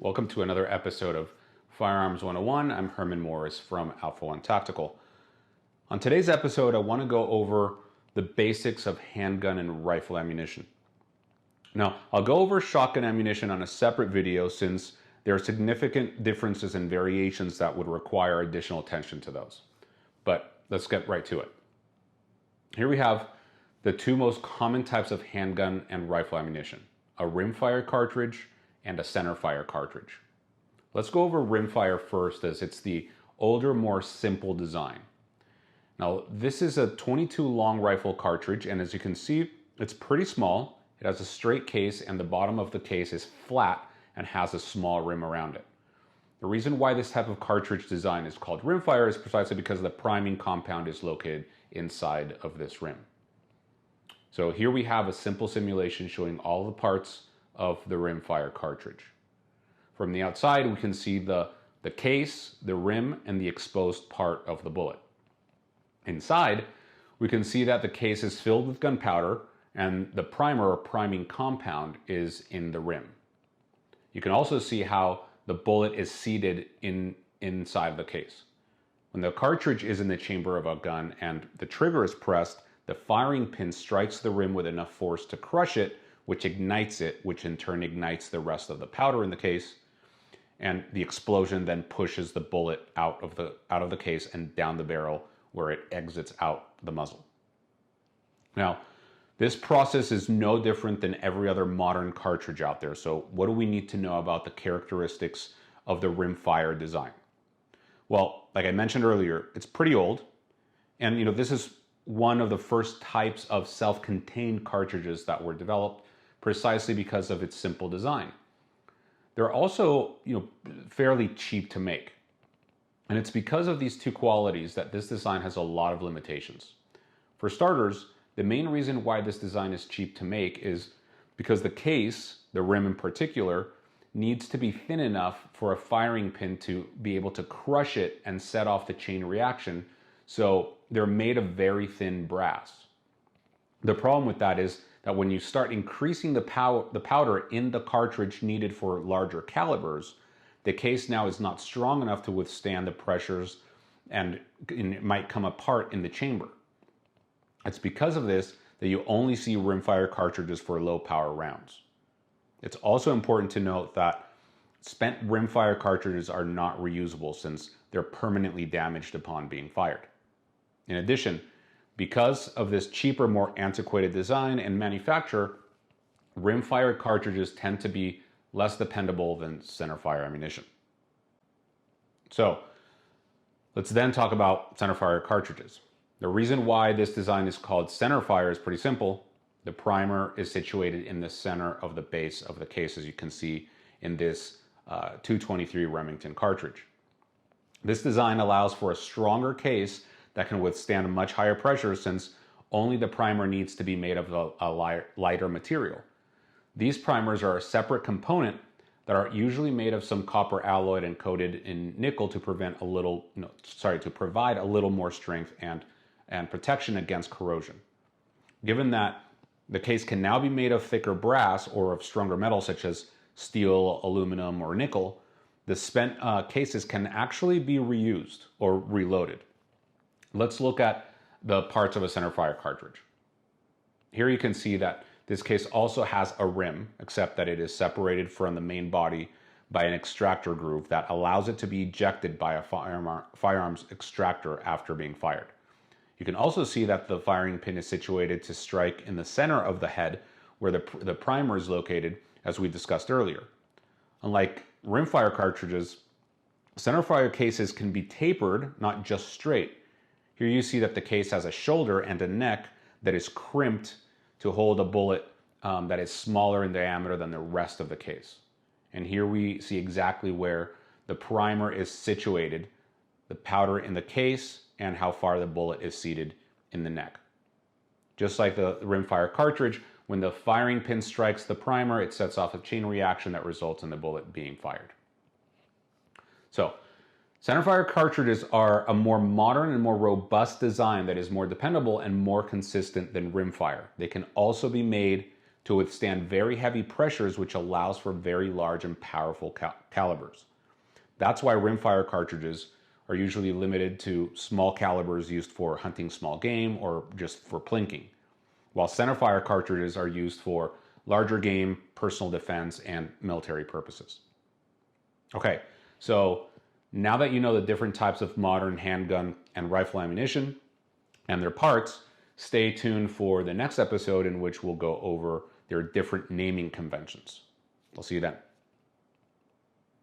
Welcome to another episode of Firearms 101. I'm Herman Morris from Alpha One Tactical. On today's episode, I want to go over the basics of handgun and rifle ammunition. Now, I'll go over shotgun ammunition on a separate video since there are significant differences and variations that would require additional attention to those. But let's get right to it. Here we have the two most common types of handgun and rifle ammunition, a rimfire cartridge and a centerfire cartridge. Let's go over rimfire first, as it's the older, more simple design. Now, this is a 22 long rifle cartridge, and as you can see, it's pretty small. It has a straight case, and the bottom of the case is flat and has a small rim around it. The reason why this type of cartridge design is called rimfire is precisely because the priming compound is located inside of this rim. So here we have a simple simulation showing all the parts of the rimfire cartridge. From the outside, we can see the case, the rim, and the exposed part of the bullet. Inside, we can see that the case is filled with gunpowder and the primer or priming compound is in the rim. You can also see how the bullet is seated inside the case. When the cartridge is in the chamber of a gun and the trigger is pressed, the firing pin strikes the rim with enough force to crush it, which ignites it, which in turn ignites the rest of the powder in the case. And the explosion then pushes the bullet out of the case and down the barrel where it exits out the muzzle. Now, this process is no different than every other modern cartridge out there. So what do we need to know about the characteristics of the rimfire design? Well, like I mentioned earlier, it's pretty old. And this is one of the first types of self-contained cartridges that were developed precisely because of its simple design. They're also, fairly cheap to make. And it's because of these two qualities that this design has a lot of limitations. For starters, the main reason why this design is cheap to make is because the case, the rim in particular, needs to be thin enough for a firing pin to be able to crush it and set off the chain reaction. So they're made of very thin brass. The problem with that is that when you start increasing the powder in the cartridge needed for larger calibers, the case now is not strong enough to withstand the pressures and it might come apart in the chamber. It's because of this that you only see rimfire cartridges for low power rounds. It's also important to note that spent rimfire cartridges are not reusable since they're permanently damaged upon being fired. In addition, because of this cheaper, more antiquated design and manufacture, rimfire cartridges tend to be less dependable than centerfire ammunition. So let's then talk about centerfire cartridges. The reason why this design is called centerfire is pretty simple. The primer is situated in the center of the base of the case, as you can see in this 223 Remington cartridge. This design allows for a stronger case that can withstand much higher pressure since only the primer needs to be made of a lighter material. These primers are a separate component that are usually made of some copper alloy and coated in nickel to provide a little more strength and protection against corrosion. Given that the case can now be made of thicker brass or of stronger metal such as steel, aluminum, or nickel, the spent cases can actually be reused or reloaded. Let's look at the parts of a centerfire cartridge. Here you can see that this case also has a rim, except that it is separated from the main body by an extractor groove that allows it to be ejected by a firearms extractor after being fired. You can also see that the firing pin is situated to strike in the center of the head where the primer is located, as we discussed earlier. Unlike rimfire cartridges, centerfire cases can be tapered, not just straight. Here you see that the case has a shoulder and a neck that is crimped to hold a bullet that is smaller in diameter than the rest of the case. And here we see exactly where the primer is situated, the powder in the case, and how far the bullet is seated in the neck. Just like the rimfire cartridge, when the firing pin strikes the primer, it sets off a chain reaction that results in the bullet being fired. So, centerfire cartridges are a more modern and more robust design that is more dependable and more consistent than rimfire. They can also be made to withstand very heavy pressures, which allows for very large and powerful calibers. That's why rimfire cartridges are usually limited to small calibers used for hunting small game or just for plinking, while centerfire cartridges are used for larger game, personal defense, and military purposes. Okay, so now that you know the different types of modern handgun and rifle ammunition and their parts, stay tuned for the next episode in which we'll go over their different naming conventions. I'll see you then.